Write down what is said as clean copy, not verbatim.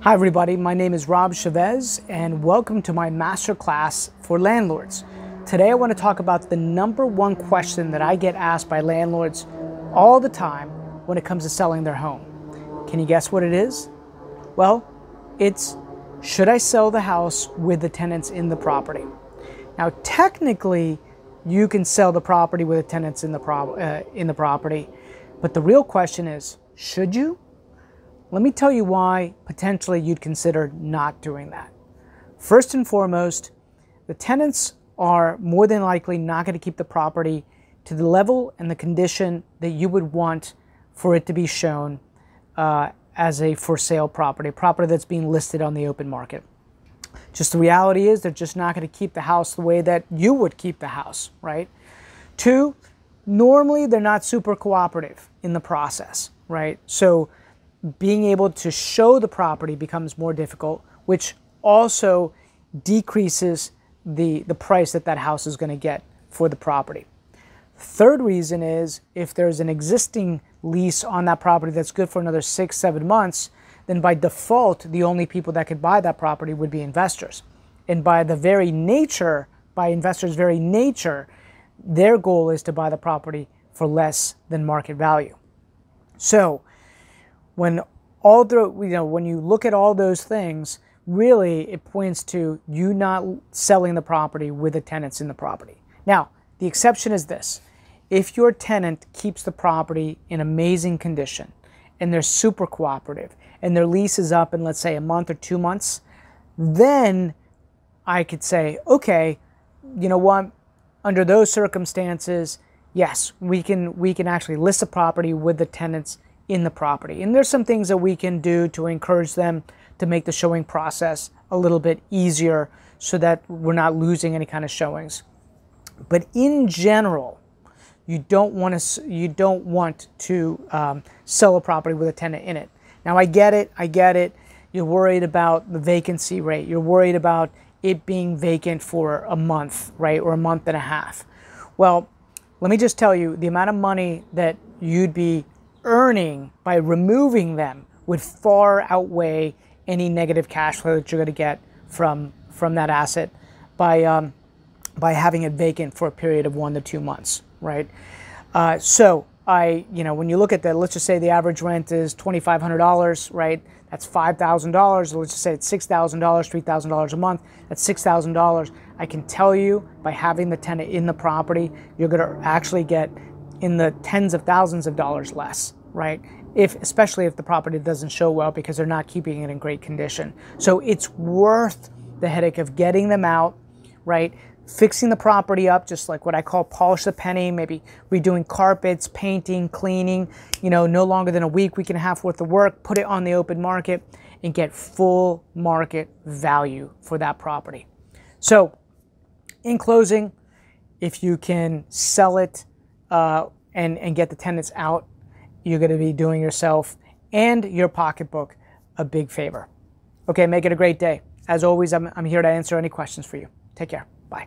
Hi everybody, my name is Rob Chavez and welcome to my Masterclass for landlords. Today I want to talk about the number one question that I get asked by landlords all the time when it comes to selling their home. Can you guess what it is? Well, it's, should I sell the house with the tenants in the property? Now technically you can sell the property with the tenants in the property, but the real question is, should you? Let me tell you why potentially you'd consider not doing that. First and foremost, the tenants are more than likely not going to keep the property to the level and the condition that you would want for it to be shown as a for sale property, a property that's being listed on the open market. Just the reality is they're just not going to keep the house the way that you would keep the house, right? Two, normally they're not super cooperative in the process, right? So being able to show the property becomes more difficult, which also decreases the price that house is going to get for the property. Third reason is if there's an existing lease on that property that's good for another 6-7 months, then by default, the only people that could buy that property would be investors. And by investors' very nature, their goal is to buy the property for less than market value. So when you look at all those things, really it points to you not selling the property with the tenants in the property. Now, the exception is this. If your tenant keeps the property in amazing condition and they're super cooperative and their lease is up in, let's say, a month or 2 months, then I could say, okay, you know what? Under those circumstances, yes, we can actually list the property with the tenants in the property. And there's some things that we can do to encourage them to make the showing process a little bit easier so that we're not losing any kind of showings. But in general, you don't want to sell a property with a tenant in it. Now I get it. You're worried about the vacancy rate. You're worried about it being vacant for a month, right? Or a month and a half. Well, let me just tell you, the amount of money that you'd be earning by removing them would far outweigh any negative cash flow that you're going to get from that asset by having it vacant for a period of 1 to 2 months, right? When you look at that, let's just say the average rent is $2,500, right? That's $5,000. Let's just say it's $6,000, $3,000 a month. That's $6,000. I can tell you by having the tenant in the property, you're going to actually get in the tens of thousands of dollars less, right? Especially if the property doesn't show well because they're not keeping it in great condition. So it's worth the headache of getting them out, right? Fixing the property up, just like what I call polish the penny, maybe redoing carpets, painting, cleaning, no longer than a week and a half worth of work, put it on the open market and get full market value for that property. So in closing, if you can sell it and get the tenants out, you're going to be doing yourself and your pocketbook a big favor. Okay, make it a great day. As always, I'm here to answer any questions for you. Take care. Bye.